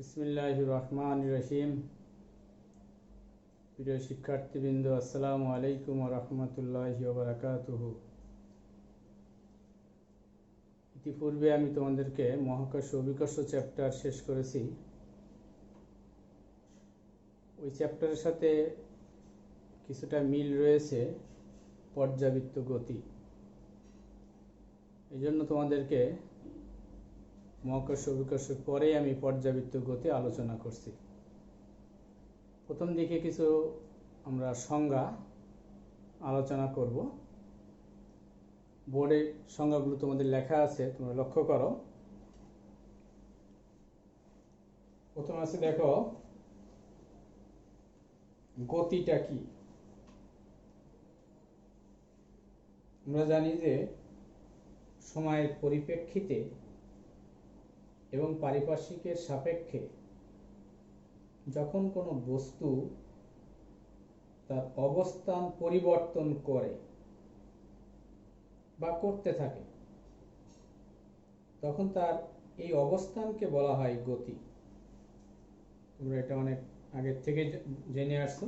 বিসমিল্লাহির রহমানির রহিম। প্রিয় শিক্ষার্থীবৃন্দ, আসসালামু আলাইকুম ওয়া রাহমাতুল্লাহি ওয়া বারাকাতুহু। ইতিপূর্বে আমি তোমাদেরকে মহাকর্ষ অভিকর্ষ চ্যাপ্টার শেষ করেছি। ওই চ্যাপ্টারের সাথে কিছুটা মিল রয়েছে পর্যাবৃত্ত গতি। এই জন্য তোমাদেরকে মহাকর্ষ অভিকর্ষের পরে আমি পর্যাবৃত্ত গতি আলোচনা করছি। প্রথম দিকে কিছু আমরা সংজ্ঞা আলোচনা করব। বোর্ডে সংজ্ঞাগুলো তোমাদের লেখা আছে, তোমরা লক্ষ্য করো। প্রথম আছে, দেখো গতিটা কি। আমরা জানি যে সময়ের পরিপ্রেক্ষিতে এবং পারিপার্শ্বিকের সাপেক্ষে যখন কোনো বস্তু তার অবস্থান পরিবর্তন করে বা করতে থাকে, তখন তার এই অবস্থানকে বলা হয় গতি। তোমরা এটা অনেক আগের থেকে জেনে আসছো।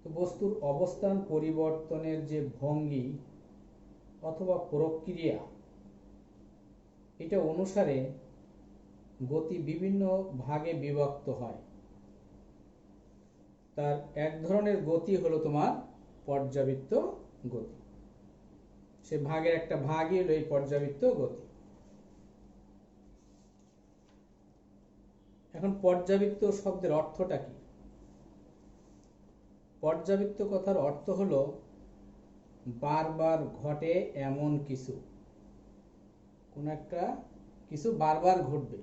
তো বস্তুর অবস্থান পরিবর্তনের যে ভঙ্গি অথবা প্রক্রিয়া, এটা অনুসারে গতি বিভিন্ন ভাগে বিভক্ত হয়। তার এক ধরনের গতি হলো তোমার পর্যাবৃত্ত গতি। সে ভাগের একটা ভাগই হলো এই পর্যাবৃত্ত গতি। এখন পর্যাবৃত্ত শব্দের অর্থটা কি? পর্যাবৃত্ত কথার অর্থ হলো বারবার ঘটে এমন কিছু। কোন একটা কিছু বারবার ঘটবে,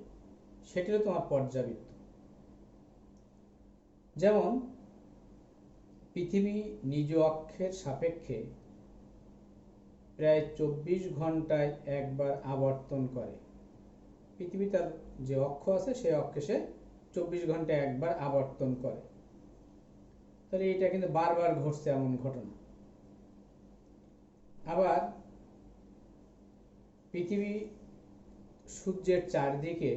সেটা হলো তোমার পর্যাবৃত্ত। যেমন পৃথিবী নিজ অক্ষের সাপেক্ষে প্রায় 24 ঘন্টায় একবার আবর্তন করে। পৃথিবী তার যে অক্ষ আছে সেই অক্ষে সে 24 ঘন্টায় একবার আবর্তন করে। তাহলে এটা কিন্তু বারবার ঘটছে এমন ঘটনা। আবার পৃথিবী সূর্যের চারদিকে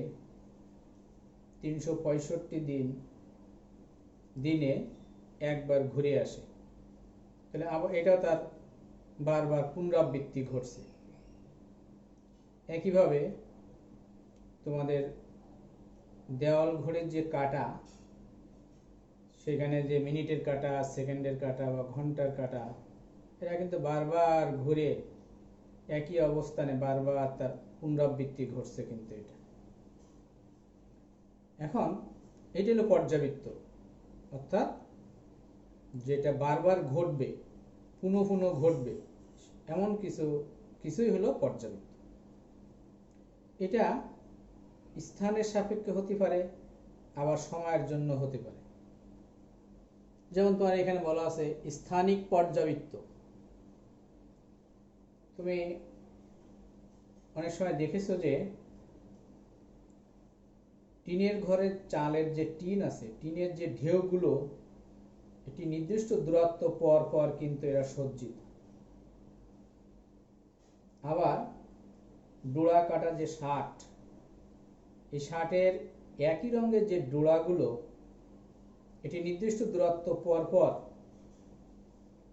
365 দিনে একবার ঘুরে আসে। তাহলে আবার এটাও তার বারবার পুনরাবৃত্তি ঘটছে। একইভাবে তোমাদের দেওয়াল ঘড়ির যে কাঁটা, সেখানে যে মিনিটের কাঁটা, সেকেন্ডের কাঁটা বা ঘন্টার কাঁটা, এরা কিন্তু বারবার ঘুরে একই অবস্থানে বারবার তার পুনরাবৃত্তি ঘটছে। কিন্তু এটা এখন এটা হলো পর্যাবৃত্ত, অর্থাৎ যেটা বারবার ঘটবে, পুনঃ পুনঃ ঘটবে, এমন কিছুই হলো পর্যাবৃত্ত। এটা স্থানের সাপেক্ষে হতে পারে, আবার সময়ের জন্য হতে পারে। যেমন তোমার এখানে বলা আছে স্থানিক পর্যাবৃত্ত। তুমি অনেক সময় দেখেছো যে টিনের ঘরের চালের যে টিন আছে, টিনের যে ঢেউগুলো একটি নির্দিষ্ট দূরত্ব পর পর কিন্তু এরা সজ্জিত। আবার ডোড়া কাটা যে শার্ট, এই শার্টের একই রঙের যে ডোড়াগুলো, এটি নির্দিষ্ট দূরত্ব পর পর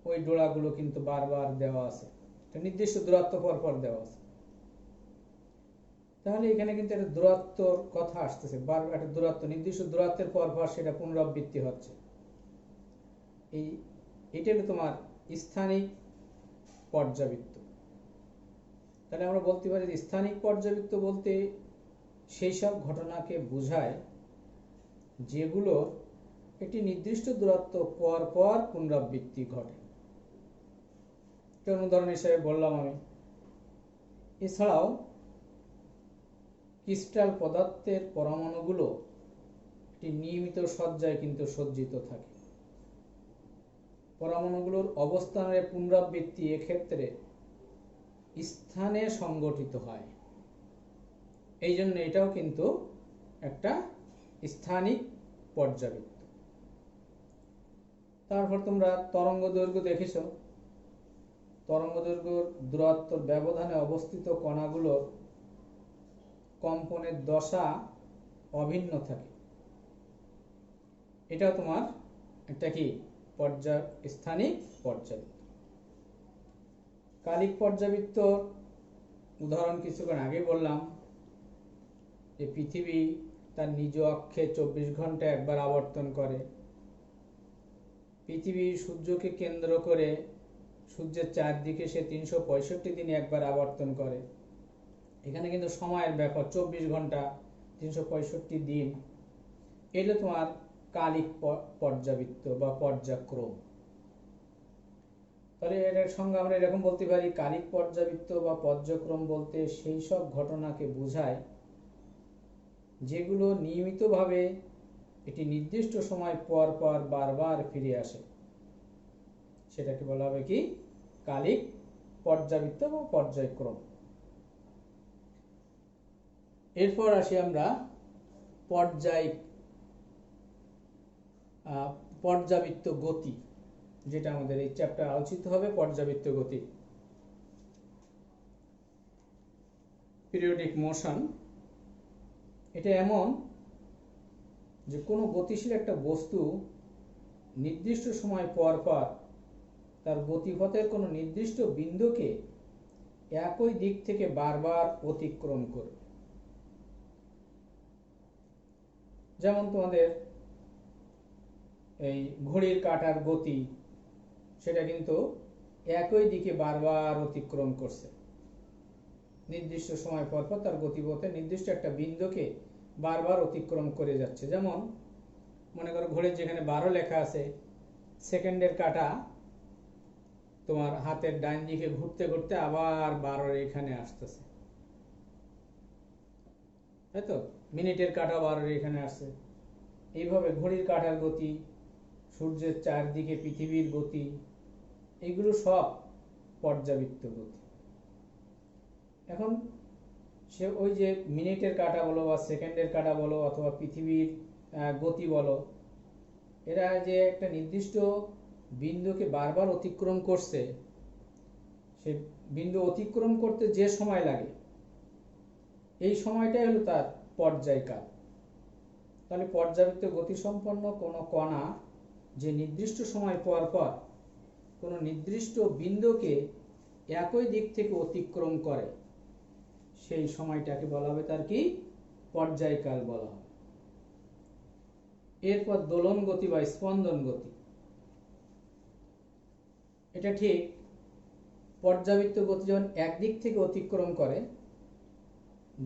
ওই ডোড়াগুলো কিন্তু বারবার দেওয়া আছে, নির্দিষ্ট দূরত্ব পর পর দেওয়া আছে। তাহলে এখানে কিন্তু একটা দূরত্বর কথা আসতেছে, বারবার একটা দূরত্ব, নির্দিষ্ট দূরত্বের পর পর সেটা পুনরাবৃত্তি হচ্ছে। এটা হলো তোমার স্থানিক পর্যাবৃত্ত। তাহলে আমরা বলতে পারি যে স্থানিক পর্যাবৃত্ত বলতে সেই সব ঘটনাকে বোঝায় যেগুলো একটি নির্দিষ্ট দূরত্ব পর পর পুনরাবৃত্তি ঘটে। উদাহরণ হিসেবে বললাম আমি। এছাড়াও ক্রিস্টাল পদার্থের পরমাণুগুলো একটি নিয়মিত সজ্জায় কিন্তু সজ্জিত থাকে। পরমাণুগুলোর অবস্থানের পুনরাবৃত্তি এক্ষেত্রে স্থানে সংগঠিত হয়। এই জন্য এটাও কিন্তু একটা স্থানিক পর্যাবৃত্ত। তারপর তোমরা তরঙ্গ দৈর্ঘ্য দেখেছো। তরঙ্গ দৈর্ঘ্যর দূরত্বর ব্যবধানে অবস্থিত কণাগুলোর কম্পনের দশা অভিন্ন থাকে। এটাও তোমার একটা কি স্থানিক পর্যাবৃত্ত। কালিক পর্যাবৃত্ত উদাহরণ কিছুক্ষণ আগে বললাম যে পৃথিবী তার নিজ অক্ষে 24 ঘন্টায় একবার আবর্তন করে। পৃথিবী সূর্যকে কেন্দ্র করে সূর্যের চারদিকে সে 365 দিনে একবার আবর্তন করে। এখানে কিন্তু সময়ের ব্যাপার, 24 ঘন্টা 365 দিন। এটা তোমার কালিক পর্যাবৃত্ত বা পর্যায়ক্রম। তাহলে এর সঙ্গে আমরা এরকম বলতে পারি, কালিক পর্যাবৃত্ত বা পর্যায়ক্রম বলতে সেই সব ঘটনাকে বোঝায় যেগুলো নিয়মিতভাবে একটি নির্দিষ্ট সময় পর পর বারবার ফিরে আসে। সেটাকে বলা হবে কি কালিক পর্যাবৃত্ত বা পর্যায়ক্রম। এরপর আসি আমরা পর্যাবৃত্ত গতি, যেটা আমাদের এই চ্যাপ্টার আলোচিত হবে। পর্যাবৃত্ত গতি, পিরিয়ডিক মোশন। এটা এমন যে কোনো গতিশীল একটা বস্তু নির্দিষ্ট সময় পর পর তার গতিপথের কোনো নির্দিষ্ট বিন্দুকে একই দিক থেকে বারবার অতিক্রম করবে। যেমন তোমাদের এই ঘড়ির কাঁটার গতি, সেটা কিন্তু একই দিকে বারবার অতিক্রম করছে। নির্দিষ্ট সময় পর পর তার গতিপথে নির্দিষ্ট একটা বিন্দুকে বারবার অতিক্রম করে যাচ্ছে। যেমন মনে করো ঘড়ির যেখানে 12 লেখা আছে, সেকেন্ডের কাঁটা তোমার হাতের ডান দিকে ঘুরতে ঘুরতে আবার 12 এখানে আসতেছে, তাই তো? মিনিটের কাঁটা 12 এখানে আসছে। এইভাবে ঘড়ির কাঁটার গতি, সূর্যের চারদিকে পৃথিবীর গতি, এগুলো সব পর্যাবৃত্ত গতি। এখন সে ওই যে মিনিটের কাঁটা বলো বা সেকেন্ডের কাঁটা বলো অথবা পৃথিবীর গতি বলো, এরা যে একটা নির্দিষ্ট বিন্দুকে বারবার অতিক্রম করছে, সে বিন্দু অতিক্রম করতে যে সময় লাগে এই সময়টাই হলো তার পর্যায়কাল। তাহলে পর্যাবৃত্ত গতিসম্পন্ন কোনো কণা যে নির্দিষ্ট সময় পর পর কোনো নির্দিষ্ট বিন্দুকে একই দিক থেকে অতিক্রম করে, সেই সময়টাকে বলা হবে তার কি পর্যায়কাল বলা হবে। এরপর দোলন গতি বা স্পন্দন গতি। এটা ঠিক পর্যাবৃত্ত গতি যখন একদিক থেকে অতিক্রম করে,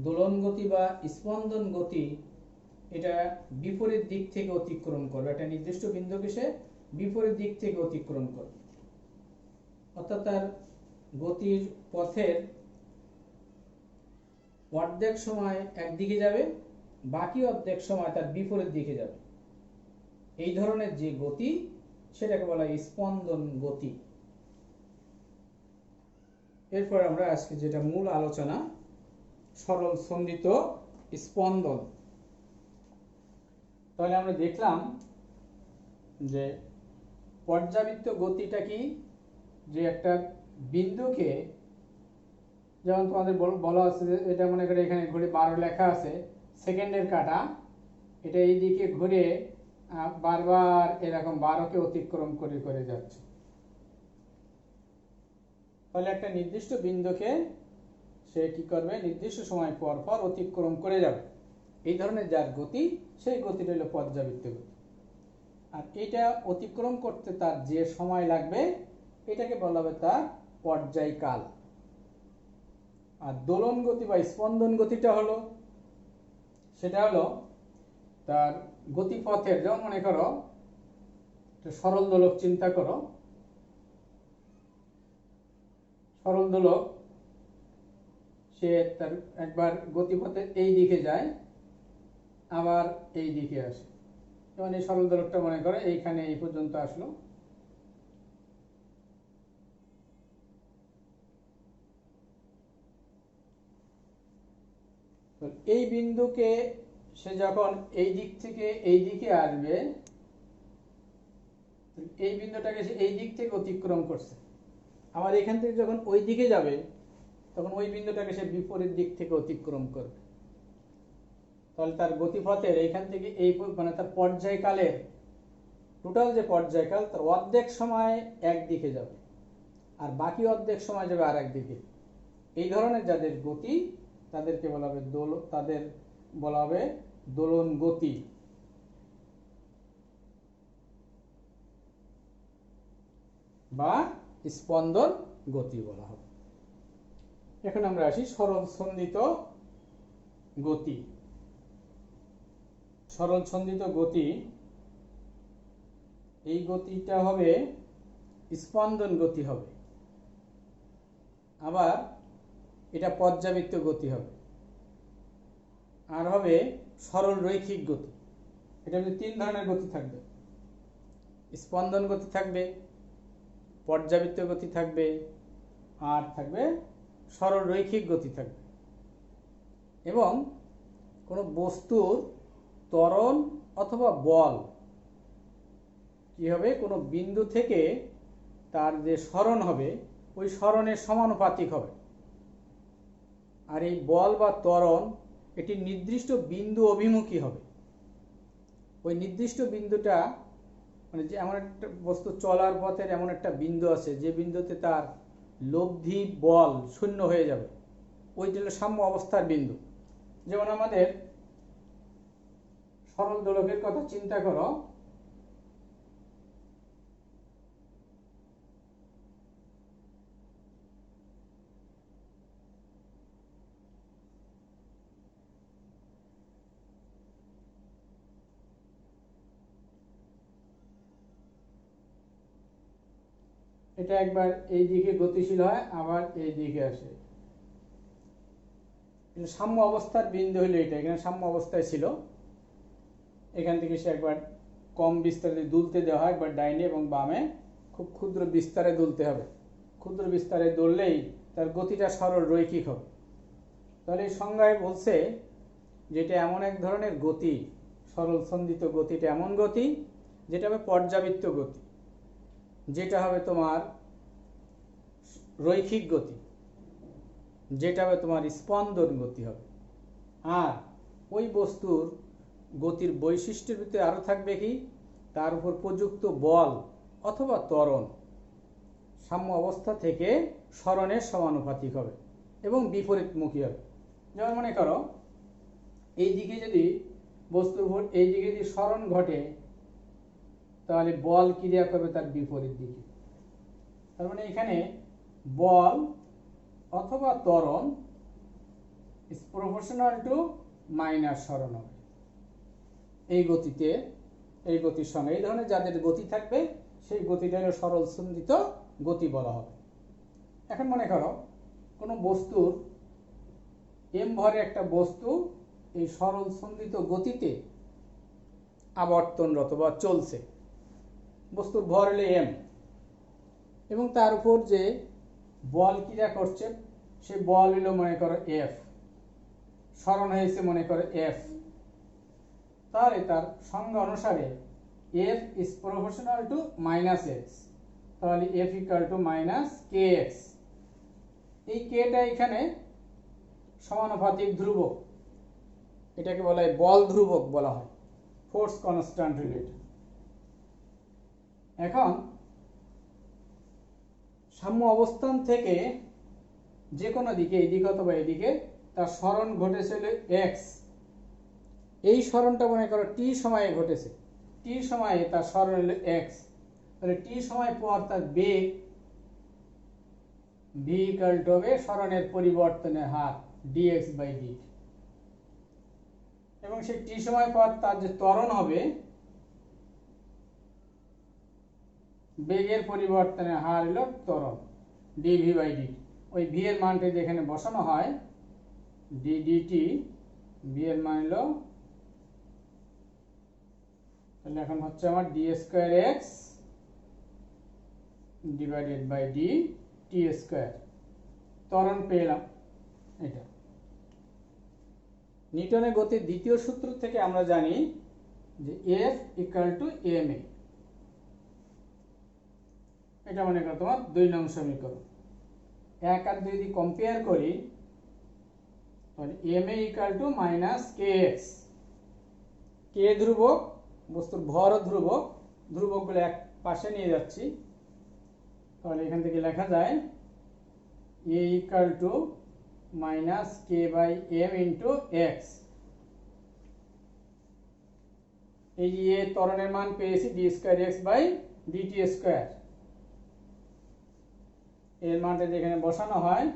দোলন গতি বা স্পন্দন গতি এটা বিপরীত দিক থেকে অতিক্রম করবে। একটা নির্দিষ্ট বিন্দুকে সে বিপরীত দিক থেকে অতিক্রম করবে, অর্থাৎ তার গতির পথের অর্ধেক সময় একদিকে যাবে, বাকি অর্ধেক সময় তার বিপরীত দিকে যাবে। এই ধরনের যে গতি সেটাকে বলা হয় স্পন্দন গতি। এরপর আমরা আজকে যেটা মূল আলোচনা, সরল সন্ধিত স্পন্দন। তাহলে আমরা দেখলাম যে পর্যাবৃত্ত গতিটা কি, যে একটা বিন্দুকে, যেমন তোমাদের বলা আছে যে এটা মনে করে এখানে ঘুরে 12 লেখা আছে, সেকেন্ডের কাঁটা এটা এই দিকে ঘুরে বারবার এরকম 12কে অতিক্রম করে করে যাচ্ছে। তাহলে একটা নির্দিষ্ট বিন্দুকে সে কি করবে, নির্দিষ্ট সময় পর পর অতিক্রম করে যাবে। এই ধরনের যার গতি, সেই গতিটা হলো পর্যাবৃত্ত গতি। আর এটা অতিক্রম করতে তার যে সময় লাগবে এটাকে বলা হবে তার পর্যায়কাল। আর দোলন গতি বা স্পন্দন গতিটা হলো, সেটা হলো তার গতিপথের, যেমন মনে করো সরল দোলক চিন্তা করো, সরল দোলক সে তার একবার গতিপথে এই দিকে যায় আবার এই দিকে আসে। যেমন এই সরল দোলকটা মনে করো এইখানে এই পর্যন্ত আসলো, এই বিন্দুকে সে যখন এই দিক থেকে এই দিকে আসবে, এই বিন্দুটাকে সে এই দিক থেকে অতিক্রম করছে, আবার এখান থেকে যখন ওই দিকে যাবে তখন ওই বিন্দুটাকে সে বিপরীত দিক থেকে অতিক্রম করবে। তাহলে তার গতিপথের এইখান থেকে এই মানে তার পর্যায়কালের টোটাল যে পর্যায়কাল তার অর্ধেক সময় একদিকে যাবে আর বাকি অর্ধেক সময় যাবে আর একদিকে। এই ধরনের যাদের গতি তাদেরকে বলা হবে দোলন গতি। বা স্পন্দন গতি বলা হবে। এখন আমরা আসি সরল ছন্দিত গতি। সরল ছন্দিত গতি, এই গতিটা হবে স্পন্দন গতি হবে, আবার এটা পর্যাবৃত্ত গতি হবে, আর হবে সরল রৈখিক গতি। এটা হচ্ছে তিন ধরনের গতি থাকবে, স্পন্দন গতি থাকবে, পর্যাবৃত্ত গতি থাকবে, আর থাকবে সরল রৈখিক গতি থাকবে। এবং কোনো বস্তুর ত্বরণ অথবা বল কি হবে, কোনো বিন্দু থেকে তার যে সরণ হবে ওই সরণের সমানুপাতিক হবে। আর এই বল বা ত্বরণ এটি নির্দিষ্ট বিন্দু অভিমুখী হবে। ওই নির্দিষ্ট বিন্দুটা মানে যে এমন একটা বস্তু চলার পথের এমন একটা বিন্দু আছে যে বিন্দুতে তার লব্ধি বল শূন্য হয়ে যাবে, ওইটা হলো সাম্য অবস্থার বিন্দু। যেমন আমাদের সরল দোলকের কথা চিন্তা করো, এটা একবার এই দিকে গতিশীল হয় আবার এই দিকে আসে। সাম্য অবস্থার বিন্দু হলো এটা, এখানে সাম্য অবস্থায় ছিল, এখান থেকে সে একবার কম বিস্তারে দুলতে দেওয়া হয়, একবার ডাইনে এবং বামে খুব ক্ষুদ্র বিস্তারে দুলতে হবে। ক্ষুদ্র বিস্তারে দৌড়লেই তার গতিটা সরল রৈখিক হবে। তাহলে এই সংজ্ঞায় বলছে যেটা এমন এক ধরনের গতি, সরল ছন্দিত গতিটা এমন গতি যেটা হবে পর্যাবৃত্ত গতি, যেটা হবে তোমার রৈখিক গতি, যেটা হবে তোমার স্পন্দন গতি হবে। আর ওই বস্তুর গতির বৈশিষ্ট্যের ভিতরে আরও থাকবে কি, তার উপর প্রযুক্ত বল অথবা ত্বরণ সাম্য অবস্থা থেকে সরণের সমানুপাতিক হবে এবং বিপরীতমুখী হবে। যেমন মনে করো এই দিকে যদি বস্তুর উপর এই দিকে যদি সরণ ঘটে তাহলে বল ক্রিয়া করবে তার বিপরীত দিকে। তার মানে এখানে বল অথবা ত্বরণ ইজ প্রপোর্শনাল টু মাইনাস সরণ হবে এই গতিতে, এই গতির সঙ্গে। এই ধরনের যাদের গতি থাকবে সেই গতিটা হলো সরল ছন্দিত গতি বলা হবে। এখন মনে করো কোনো বস্তুর এম ভরে একটা বস্তু এই সরল ছন্দিত গতিতে আবর্তনরত বা চলছে, বস্তুর ভর হলো এম এবং তার উপর যে বল ক্রিয়া করছে সে বল হলো মনে করো এফ, সরণ হয়েছে মনে করো এফ। তাহলে তার সংজ্ঞা অনুসারে F is proportional to minus X, তাহলে F equal to minus K X. এই কেটা এখানে সমানুপাতিক ধ্রুবক, এটাকে বলা হয় বল ধ্রুবক বলা হয়, ফোর্স কনস্ট্যান্ট রিলেটেড। এখন সাম্য অবস্থান থেকে যে কোনো দিকে এইদিকে অথবা এদিকে তার সরণ ঘটেছিল এক্স, এই সরণটা মনে করো টি সময়ে ঘটেছে, টি সময়ে তার সরণ হলো এক্স, তাহলে টি সময় পর তার বেগ ভি ইকুয়াল টু হবে সরণের পরিবর্তনের হার ডিএক্স বাই ডিটি, এবং সেই টি সময় পর তার যে ত্বরণ হবে বেগের পরিবর্তনের হার হলো ত্বরণ ডিভি বাই ডিটি। ওই ভি এর মানটি যেখানে বসানো হয় ডিডিটি, ভি এর মান হলো তাহলে এখন হচ্ছে আমার D square X divided by D T square, ত্বরণ পেলাম। এটা নিউটনের গতির দ্বিতীয় সূত্র থেকে আমরা জানি যে F equal two M A, এটা মনে করো তোমার 2 নং সমীকরণ। 1 আর 2 যদি কম্পেয়ার করি তাহলে M A equal to minus K X, K ধ্রুবক, বস্তুর ভরও ধ্রুবক, ধ্রুবকগুলো এক পাশে নিয়ে যাচ্ছি। তাহলে এখান থেকে লেখা যায় A equal to minus K by M into X. এই যে ত্বরণের মান পেয়েছি D square X by DT square. এর মানটা যেখানে বসানো হয়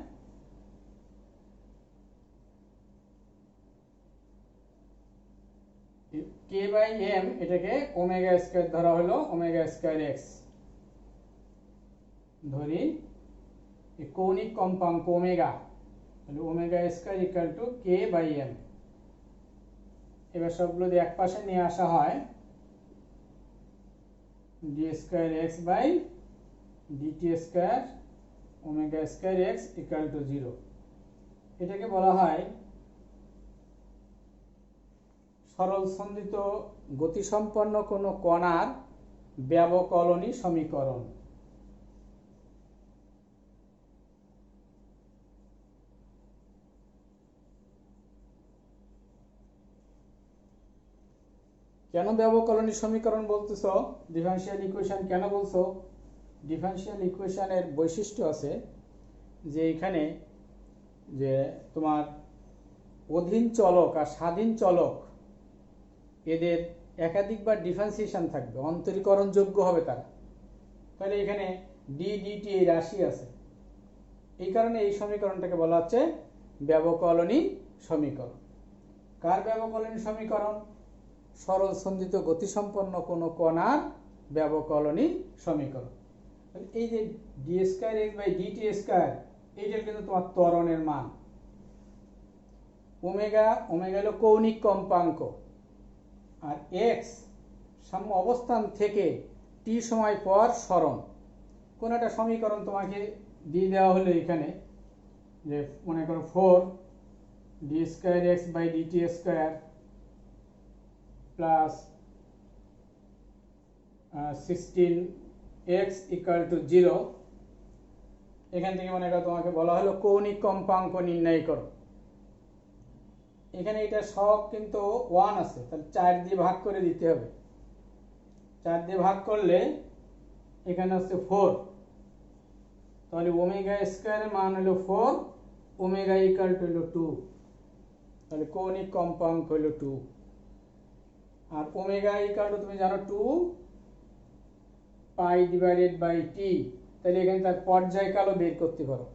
কে বাই এম, এটাকে ওমেগা স্কোয়ার ধরা হলো, ওমেগা স্কোয়ার এক্স ধরি, কৌণিক কম্পাঙ্ক ওমেগা, তাহলে omega square equal to K by M. এবার সবগুলো দিয়ে এক পাশে নিয়ে আসা হয়, D square X by DT square omega square X equal to 0। এটাকে বলা হয় সরল সন্ধিত গতিসম্পন্ন কোনো কণার ব্যবকলনী সমীকরণ। কেন ব্যবকলনী সমীকরণ বলতেছো, ডিফারেনশিয়াল ইকুয়েশন কেন বলছো? ডিফারেনশিয়াল ইকুয়েশনের বৈশিষ্ট্য আছে যে এখানে যে তোমার অধীন চলক আর স্বাধীন চলক এদের একাধিকবার ডিফারেন্সিয়েশন থাকবে, অন্তরীকরণযোগ্য হবে তারা। তাহলে এখানে ডি ডিটি এই রাশি আছে, এই কারণে এই সমীকরণটাকে বলা হচ্ছে ব্যবকলনী সমীকরণ। কার ব্যবকলনী সমীকরণ? সরল সন্ধিত গতিসম্পন্ন কোনো কণার ব্যবকলনী সমীকরণ। এই যে D square X by DT square, এইটার কিন্তু তোমার ত্বরণের মান। ওমেগা, ওমেগা হলো কৌণিক কম্পাঙ্ক, আর এক্স সাম্য অবস্থান থেকে টি সময় পর সরণ। কোন একটা সমীকরণ তোমাকে দিয়ে দেওয়া হলো এখানে, যে মনে করো 4 D square X by DT square plus 16 X equal to 0। এখান থেকে মনে করো তোমাকে বলা হলো কৌণিক কম্পাঙ্ক নির্ণয় করো। এখানে এটা সব কিন্তু 1 আছে, তাহলে 4 দিয়ে ভাগ করে দিতে হবে। 4 দিয়ে ভাগ করলে এখানে হচ্ছে 4, তাহলে ওমেগা স্কয়ারের মান হলো 4, ওমেগা ইকুয়াল টু হলো 2, তাহলে কৌণিক কম্পাঙ্ক হলো 2। আর ওমেগা ইকুয়াল টু তুমি জানো 2 পাই ডিভাইডেড বাই টি, তাহলে এখানে তার পর্যায়কালও বের করতে পারো,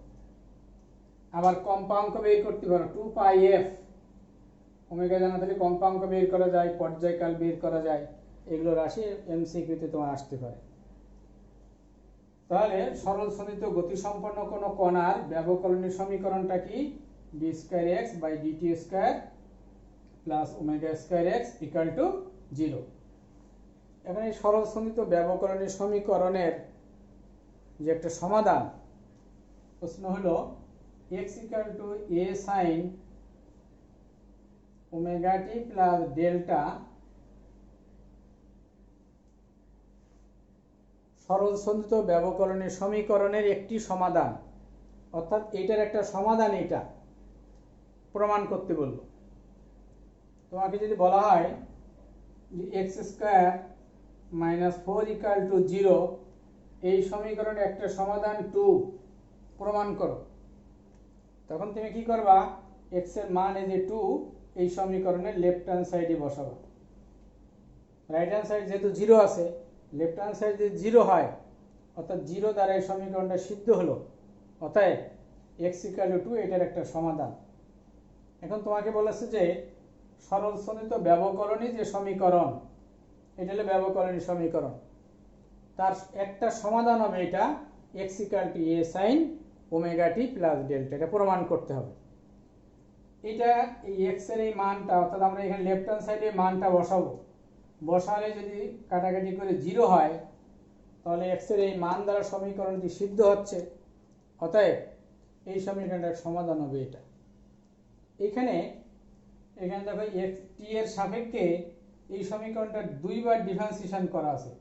আবার কম্পাঙ্ক বের করতে পারো 2 পাই এফ। ওমেগা জানা তাহলে কম্পাঙ্ক বের করা যায়, পর্যায়কাল বের করা যায়, এগুলো রাশি এমসিকিউতে তোমার আসতে পারে। তাহলে সরল সন্ধিত গতিসম্পন্ন কোনো কণার ব্যবকলনী সমীকরণটা কি? D square X by DT square plus omega square X equal to 0। এখন এই সরল সন্ধিত ব্যবকলনী সমীকরণের যে একটা সমাধান, প্রশ্ন হলো এক্স ইকুয়াল টু এ sine omega T plus delta সরল সন্ধিত ব্যবকলনী সমীকরণের একটি সমাধান, অর্থাৎ এটার একটা সমাধান, এটা প্রমাণ করতে বলল। তোমাকে যদি বলা হয় যে x square minus 4 equal to 0, এই সমীকরণের একটা সমাধান 2 প্রমাণ করো, তখন তুমি কি করবা? এক্স এর মান এই যে 2, এই সমীকরণের লেফট হ্যান্ড সাইডে বসাবা। রাইট হ্যান্ড সাইড যেহেতু 0 আছে, লেফট হ্যান্ড সাইড যদি 0 হয়, অর্থাৎ 0 দ্বারা এই সমীকরণটা সিদ্ধ হলো, অতএব এক্স ইকুয়াল টু 2 এটার একটা সমাধান। এখন তোমাকে বলেছে যে সরল সন্ধিত ব্যবকলনী যে সমীকরণ, এটা হলো ব্যবকলনী সমীকরণ, তার একটা সমাধান হবে এটা এক্স ইকুয়াল টু এ sine omega T plus delta. এটা প্রমাণ করতে হবে। এটা এই এক্স এর এই মানটা, অর্থাৎ আমরা এখানে লেফট হ্যান্ড সাইডে মানটা বসাবো, বসালে যদি কাটাকাটি করে 0 হয়, তাহলে এক্স এর এই মান দ্বারা সমীকরণটি সিদ্ধ হচ্ছে, অতএব এই সমীকরণটার সমাধান হবে এটা। এখানে দেখো এক্স টি এর সাপেক্ষে এই সমীকরণটা 2 বার ডিফারেন্সিয়েশন করা আছে,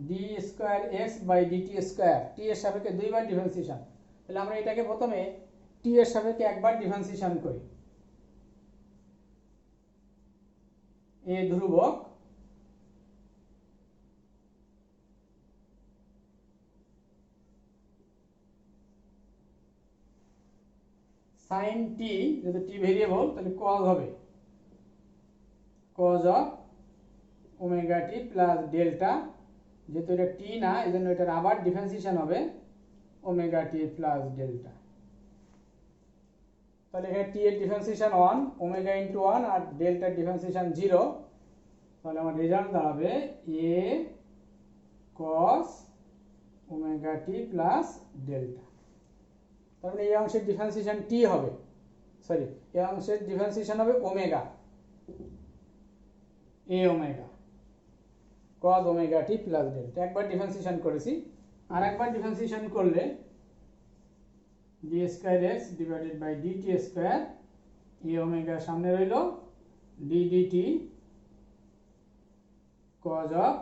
D square X by DT square, T এর সাপেক্ষে 2 বার ডিফারেন্সিয়েশন। তাহলে আমরা এটাকে প্রথমে টি এর সাপেক্ষে একবার ডিফারেন্সিয়েশন করি। এ ধ্রুবক সাইন টি, যেহেতু টি ভেরিয়েবল তাহলে কজ হবে cos of omega T plus delta, যেহেতু এটা টি না এই জন্য এটার আবার ডিফারেন্সিয়েশন হবে ওমেগা টি প্লাস ডেল্টা। তাহলে এখানে টি এর ডিফারেন্সিয়েশন 1, ওমেগা ইন্টু 1 আর ডেল্টার ডিফারেন্সিয়েশন 0, তাহলে আমার রেজাল্ট দাঁড়াবে এ কস ওমেগা টি প্লাস ডেল্টা। তার মানে এই অংশের ডিফারেন্সিয়েশন টি হবে, সরি এই অংশের ডিফারেন্সিয়েশন হবে omega, A omega cos omega T plus delta. একবার ডিফারেন্সিয়েশন করেছি, আর একবার ডিফারেন্সিয়েশন করলে D square X divided by DT square, A omega সামনে রইল, D DT cos of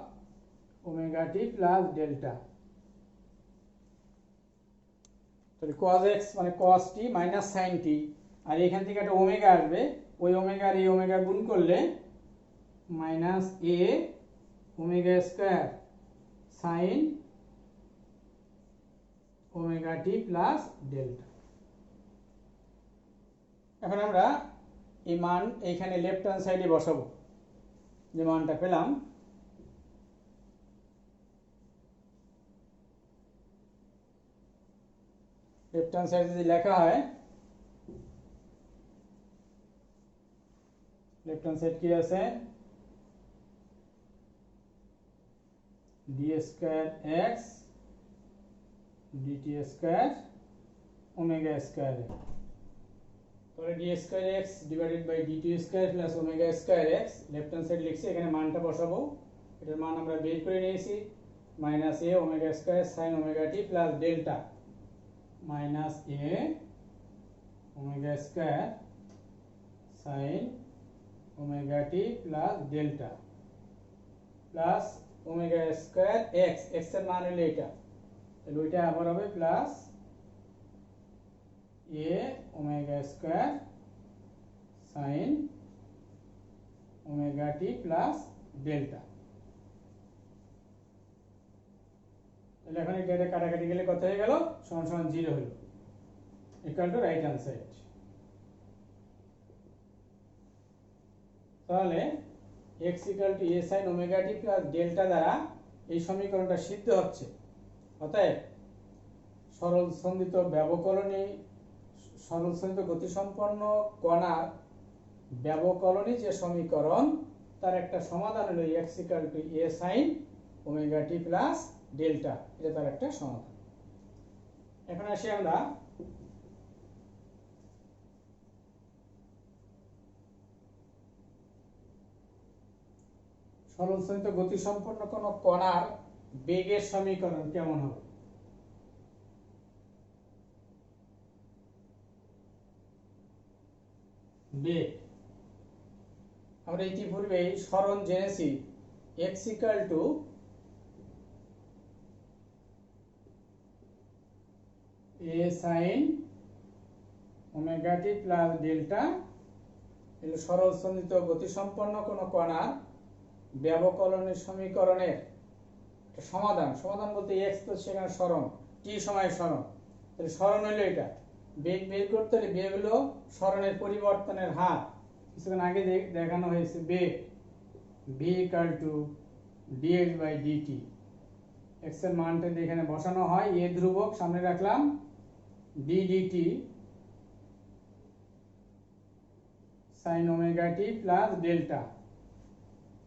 omega T plus delta. তাহলে cos x মানে cos t minus sin t, আর এখান থেকে একটা ওমেগা আসবে, ওই ওমেগা আর এই ওমেগা গুণ করলে minus A omega square sin omega T plus delta. এখন আমরা এই মান এইখানে লেফট হ্যান্ড সাইডে বসাবো, যে মানটা পেলাম লেফট হ্যান্ড সাইডে যদি লেখা হয়, লেফট হ্যান্ড সাইড কি আছে, D square X DT square omega square. তাহলে D square X divided by DT square plus omega square X, left hand side লিখছি, এখানে মানটা বসাবো, এটার মান আমরা বের করে নিয়েছি, minus A omega square sin omega T plus delta, minus A omega square sin omega T plus delta plus omega square X, X এর মান হলো এটা, তাহলে ওইটা আবার হবে plus A omega square sin omega T plus delta. তাহলে এখন এটা কাটাকাটি গেলে কত হয়ে গেল, সমান সমান 0 হলো, equal to right hand side. তাহলে x equal to a sin omega T plus delta দ্বারা এই সমীকরণটা সিদ্ধ হচ্ছে। অতএব সরল সন্ধিত ব্যবকলনী, সরল সন্ধিত গতিসম্পন্ন কণার ব্যবকলনী যে সমীকরণ, তার একটা সমাধান হলো x equal to a sin omega T plus delta, এটা তার একটা সমাধান। এখন আসি আমরা সরল সন্ধিত গতিসম্পন্ন কোন কণার বেগের সমীকরণ কেমন হবে। বেগ আমরা ইতিপূর্বেই সরণ জেনেছি, x equal to a sin omega T plus delta, এগুলো সরল সন্ধিত গতিসম্পন্ন কোন কণার ব্যবকলনী সমীকরণের একটা সমাধান। সমাধান বলতে x তো সেখানে সরণ, t সময় সরণ, তাহলে সরণ হলো এটা, বেগ বের করতে হলে বেগ হলো সরণের পরিবর্তনের হার, কিছুক্ষণ আগে দেখানো হয়েছে বেগ v equal to dx by dt। x এর মানটা এখানে বসানো হয়, a ধ্রুবক সামনে রাখলাম, d dt sin omega T plus delta,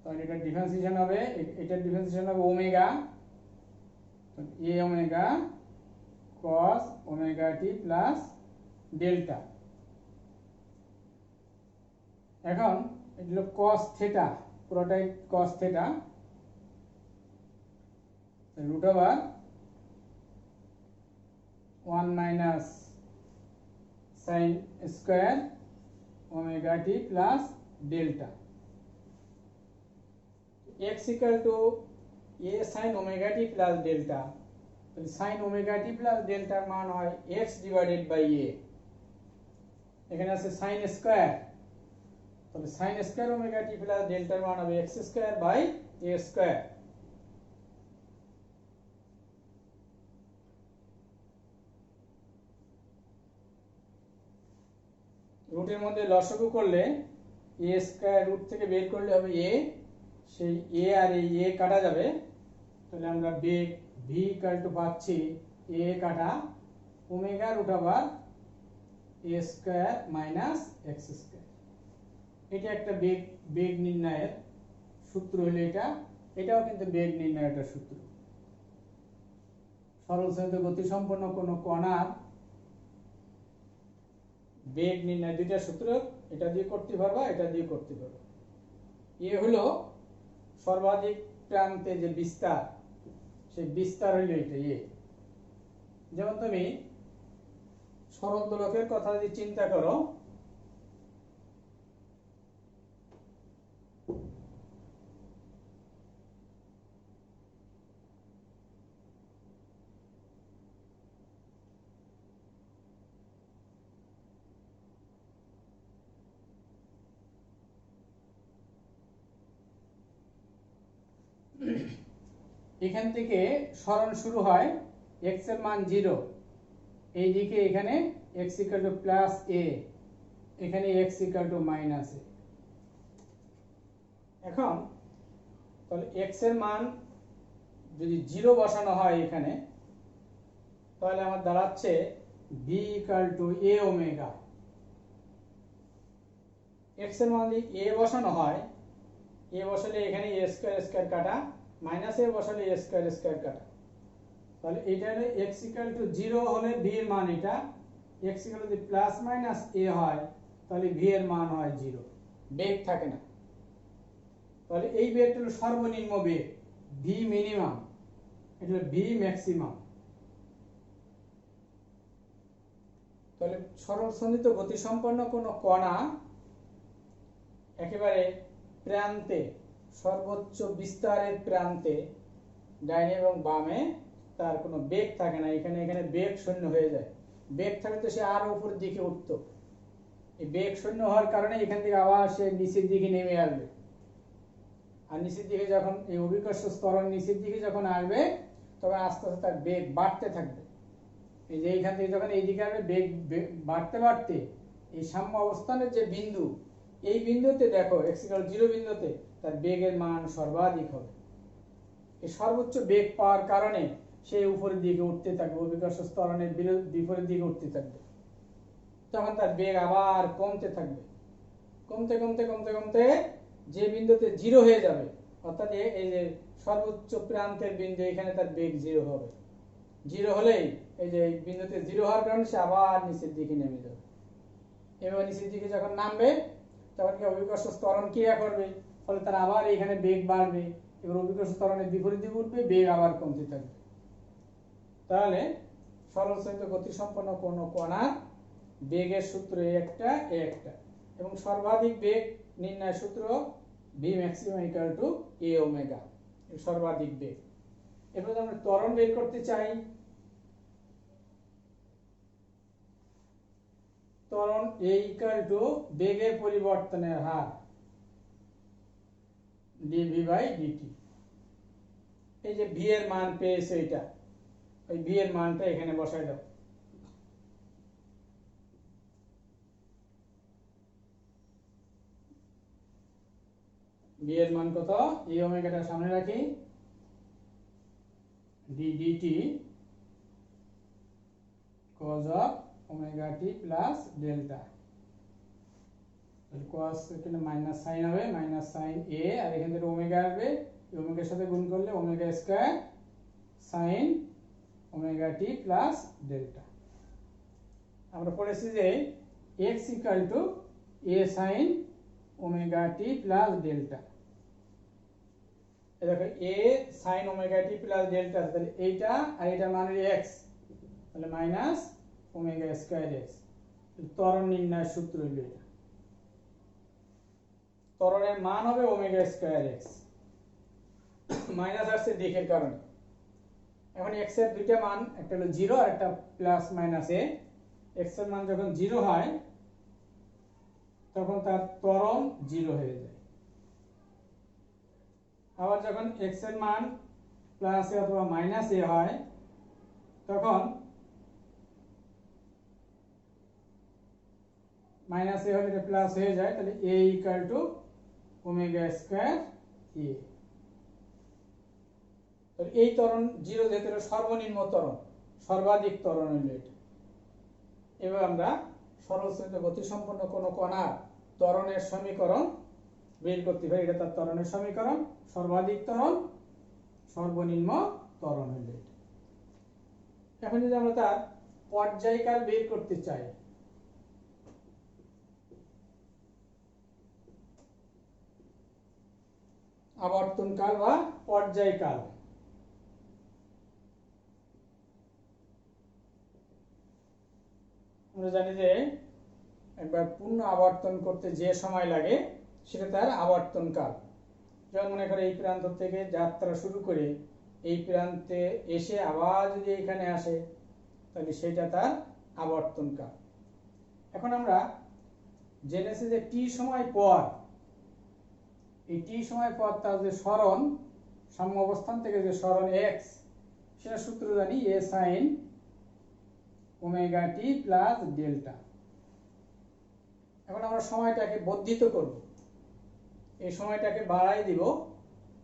তাহলে এটা ডিফারেন্সিয়েশন হবে, এটার ডিফারেন্সিয়েশন হবে omega, a omega cos omega T plus delta. এখন এটা হলো cos থিটা, পুরোটাই cos theta, root over 1 minus sin square omega T plus delta. x equal to a sin omega T plus delta, তাহলে sin omega T plus ডেল্টার মান হয় x divided by a, এখানে আছে sin স্কয়ার তাহলে sin square omega T plus ডেল্টার মান হবে x square by a square. রুটের মধ্যে লসাগু করলে a স্কয়ার রুট থেকে বের করলে হবে a, সেই a আর এই a কাটা যাবে, তাহলে আমরা বেগ v পাচ্ছি a কাটা omega root over a square minus x square. এটা একটা বেগ নির্ণয়ের সূত্র হলো এটা, এটাও কিন্তু বেগ নির্ণয়ের একটা সূত্র। সরল চালিত গতি সম্পন্ন কোনো কণার বেগ নির্ণয় দুইটা সূত্র, এটা দিয়ে করতে পারবা, এটা দিয়ে করতে পারবা। এ হলো সর্বাধিক প্রান্তে যে বিস্তার, সেই বিস্তার হইল এটা এ। যেমন তুমি সরল দোলকের কথা যদি চিন্তা করো, এখান থেকে সরণ শুরু হয়, x এর মান 0, এইদিকে এখানে x প্লাস a, এখানে x মাইনাস a। এখন তাহলে x এর মান যদি 0 বসানো হয় এখানে, তাহলে আমার দাঁড়াচ্ছে b a ওমেগা। x এর মান যদি a বসানো হয়, a বসালে এখানে a স্কয়ার স্কয়ার কাটা, মাইনাস a বসালে a স্কয়ার স্কয়ার কাটা, তাহলে এটা হলো x 0 হলে v এর মান এটা, x যদি প্লাস মাইনাস a হয় তাহলে v এর মান হয় 0, বেগ থাকে না। তাহলে এই বেগটা হলো সর্বনিম্ন বেগ, v মিনিমাম, এটা হলো v ম্যাক্সিমাম। তাহলে সরল সন্নিহিত গতি সম্পন্ন কোনো কণা একেবারে প্রান্তে, সর্বোচ্চ বিস্তারের প্রান্তে ডাইনে এবং বামে তার কোনো বেগ থাকে না, এখানে বেগ শূন্য হয়ে যায়। বেগ থাকলে তো সে আরো উপরের দিকে উঠতো, এই বেগ শূন্য হওয়ার কারণে এখান থেকে আবার সে নিচের দিকে নেমে আসবে। আর নিচের দিকে যখন এই অভিকর্ষ ত্বরণ নিচের দিকে যখন আসবে, তখন আস্তে আস্তে তার বেগ বাড়তে থাকবে। এই যে এইখান থেকে যখন এইদিকে আসবে, বেগ বাড়তে বাড়তে এই সাম্য অবস্থানের যে বিন্দু, এই বিন্দুতে দেখো x 0 বিন্দুতে তার বেগের মান সর্বাধিক হবে। এই সর্বোচ্চ বেগ পাওয়ার কারণে সে উপরের দিকে উঠতে থাকবে, অভিকর্ষ ত্বরণের বিপরীত দিকে উঠতে থাকবে। তখন তার বেগ আবার কমতে থাকবে, কমতে কমতে কমতে কমতে যে বিন্দুতে 0 হয়ে যাবে, অর্থাৎ এই যে সর্বোচ্চ প্রান্তের বিন্দু, এখানে তার বেগ 0 হবে। 0 হলেই এই যে বিন্দুতে 0 হওয়ার কারণে সে আবার নিচের দিকে নেমে যাবে। এবার নিচের দিকে যখন নামবে, তখন কি অভিকর্ষ ত্বরণ ক্রিয়া করবে, ফলে তার আবার এখানে বেগ বাড়বে। এবার অভিকর্ষ ত্বরণের বিপরীত দিকে উঠবে, বেগ আবার কমতে থাকবে। তাহলে সরল চালিত গতি সম্পন্ন কোনো কণার বেগের সূত্র একটা এবং সর্বাধিক বেগ নির্ণয় সূত্র v maximum = a ওমেগা, সর্বাধিক বেগ। এবার আমরা ত্বরণ বের করতে চাই, ত্বরণ a = বেগের পরিবর্তনের হার dv/dt। এই যে v এর মান পেয়েছে, এটা ওই v এর মানটা এখানে বসাই দাও। v এর মান কত, a ওমেগাটা সামনে রাখি, dt cos of omega t plus delta, cos এখানে মাইনাস সাইন হবে, মাইনাস সাইন a, আর এখান থেকে ওমেগা আসবে, ওমেগার সাথে গুণ করলে omega square sine omega t plus delta. আমরা পড়েছি যে x = a sin omega t plus delta. দেখো a sin omega t plus delta, তাহলে এইটা আর এটা মান হলো x, তাহলে মাইনাস ওমেগা স্কয়ার x। ত্বরণ নির্ণয়ের সূত্র হলো এটা, ত্বরণের মান হবে ওমেগা স্কয়ার x, মাইনাস আসছে দিকের কারণে। এখন x এর দুইটা মান, একটা হলো 0 আর একটা প্লাস মাইনাস a। x এর মান যখন 0 হয়, তখন তার ত্বরণ 0 হয়ে যায়। আবার যখন x এর মান প্লাস a অথবা মাইনাস a হয় তখন মাইনাস a হলে এটা প্লাস হয়ে যায়, তাহলে a equal to omega square a। তাহলে এই ত্বরণ 0 যেতে সর্বনিম্ন ত্বরণ, সর্বাধিক ত্বরণ হলো এটা। এবার আমরা সরলস্থিত গতিসম্পন্ন কোন কণার ত্বরণের সমীকরণ বের করতে পারি। এটা তার ত্বরণের সমীকরণ, সর্বাধিক ত্বরণ, সর্বনিম্ন ত্বরণ হলো এটা। এখন যদি আমরা তার পর্যায়কাল বের করতে চাই, আবর্তনকাল বা পর্যায়কাল, আমরা জানি যে একবার পূর্ণ আবর্তন করতে যে সময় লাগে সেটা তার আবর্তনকাল। যেমন মনে করে এই প্রান্ত থেকে যাত্রা শুরু করে এই প্রান্তে এসে আবার যদি এখানে আসে তাহলে সেটা তার আবর্তনকাল। এখন আমরা জেনেছি যে টি সময় পর, এই টি সময় পর তার যে সরণ, সাম্য অবস্থান থেকে যে সরণ এক্স, সেটা সূত্র জানি এ sine omega T plus delta. এখন আমরা সময়টাকে বর্ধিত করব, এই সময়টাকে বাড়াই দিব।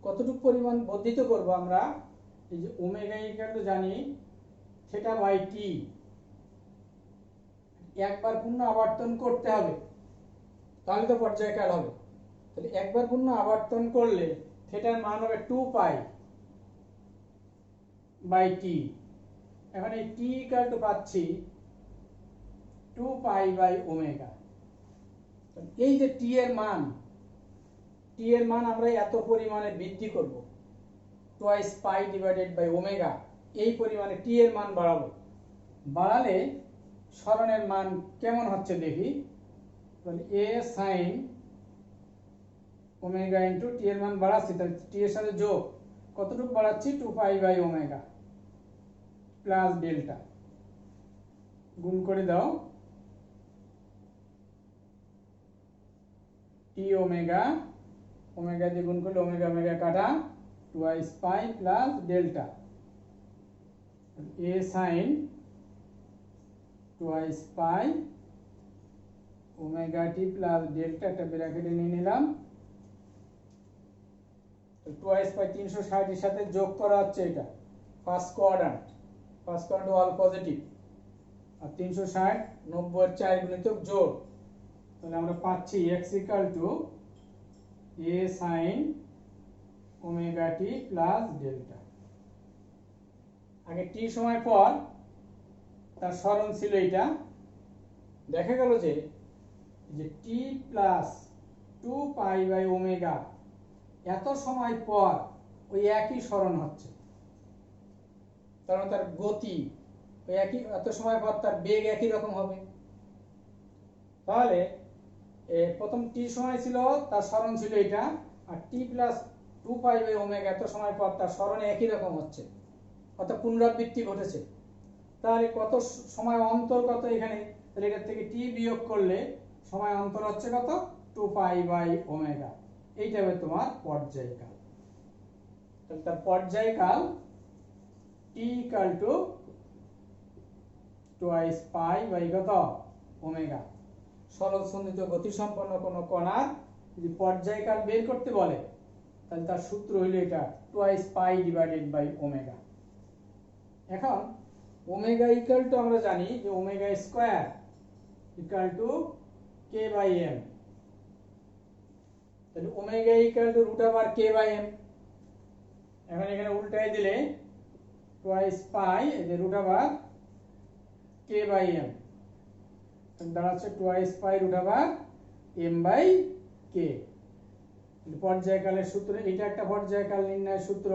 কতটুকু পরিমাণ বর্ধিত করব আমরা, এই যে ওমেগা ইকুয়াল টু জানি থিটা বাই টি, একবার পূর্ণ আবর্তন করতে হবে তাহলে তো পর্যায়কাল হবে। তাহলে একবার পূর্ণ আবর্তন করলে থিটার মান হবে 2 পাই বাই টি। এখন এই টি ইকুয়াল টু পাচ্ছি 2 পাই বাই ওমেগা। এই যে টি এর মান, টি এর মান আমরা এত পরিমাণে বৃদ্ধি করব, twice pi divided by omega, এই পরিমাণে টি এর মান বাড়াবো। বাড়ালে সরণের মান কেমন হচ্ছে দেখি। তাহলে এ সাইন ওমেগা ইন্টু টি এর মান বাড়াচ্ছি, তাহলে টি এর সাথে যোগ কতটুকু বাড়াচ্ছি, 2 pi by omega plus delta, গুণ করে দাও টি ওমেগা, ওমেগা দিয়ে গুণ করলে ওমেগা ওমেগা কাটা, twice pi plus delta, A sine twice pi omega T plus delta, একটা ব্র্যাকেটে নিয়ে নিলাম। টুয়াইস পাই 360 এর সাথে যোগ করা হচ্ছে, এটা first quadrant, first quadrant all positive, আর 360 90 এর 4 গুণিতক জোড়, তাহলে আমরা পাচ্ছি x equal to a sin omega T plus delta. আগে টি সময় পর তার সরণ ছিল এটা, দেখা গেল যে টি প্লাস 2 পাই বাই ওমেগা এত সময় পর ওই একই সরণ হচ্ছে, কারণ তার গতি ওই একই, এত সময় পর তার বেগ একই রকম হবে। তাহলে প্রথম টি সময় ছিল তার সরণ ছিল এটা, আর টি প্লাস 2 পাই বাই ওমেগা এত সময় পর তার সরণ একই রকম হচ্ছে, অর্থাৎ পুনরাবৃত্তি ঘটেছে। তাহলে কত সময় অন্তর কত এখানে, তাহলে এটার থেকে টি বিয়োগ করলে সময় অন্তর হচ্ছে কত, 2 পাই বাই ওমেগা। এইটা হবে তোমার পর্যায়কাল। তাহলে তার পর্যায়কাল T equal to twice pi by কত ওমেগা। সরল সন্নিহিত গতিসম্পন্ন কোনো কণার যদি পর্যায়কাল বের করতে বলে তাহলে তার সূত্র হইল এটা, twice pi divided by omega. এখন ওমেগা ইকুয়াল টু আমরা জানি যে omega square equal to K by M, তাহলে omega equal to root over K by M. এখন এখানে উল্টাই দিলে টুয়াইস পাই এই যে root over K by M, দাঁড়াচ্ছে twice pi root over M by K. পর্যায়কালের সূত্র, এটা একটা পর্যায়কাল নির্ণয় সূত্র,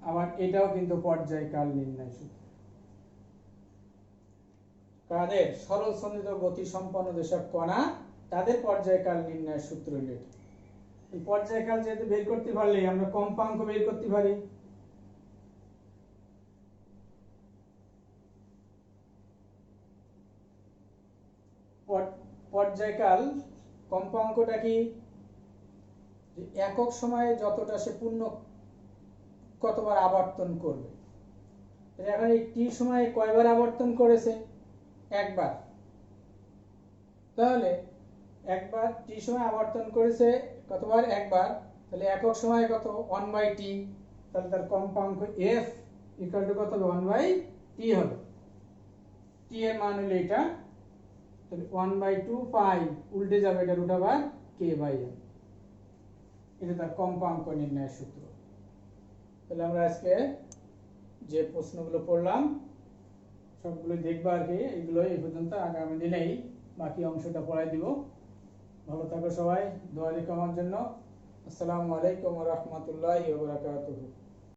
আবার এটাও কিন্তু পর্যায়কাল নির্ণয় সূত্র। কাদের সরল সন্নিহিত গতি সম্পন্ন যেসব কণা তাদের পর্যায়কাল নির্ণয় সূত্র হলো এটা। এই পর্যায়কাল যেহেতু বের করতে পারলে আমরা কম্পাঙ্ক বের করতে পারি। পর্যায়কাল কম্পাঙ্কটা কি, যে একক সময়ে যতটা সে পূর্ণ কতবার আবর্তন করবে। এখন এই টি সময়ে কয়বার আবর্তন করেছে, একবার, তাহলে একবার টি সময় আবর্তন করেছে কতবার, একবার, তাহলে একক সময়ে কত, 1/t, তাহলে তার কম্পাঙ্ক f ইকুয়াল টু কত হবে, 1/t হবে। t এর মান হলো এটা, তাহলে 1/2 পাই, উল্টে যাবে এটা √k/m, এটা তার কম্পাঙ্ক নির্ণয়ের সূত্র। তাহলে আমরা আজকে যে প্রশ্নগুলো পড়লাম সবগুলো দেখবো আর কি, এগুলো এই পর্যন্ত, আগামী দিনেই বাকি অংশটা পড়াই দিব। ভালো থাকো সবাই, দোয়া লিখো আমার জন্য। আসসালামু আলাইকুম ওয়া রাহমাতুল্লাহি ওয়া বারাকাতুহু।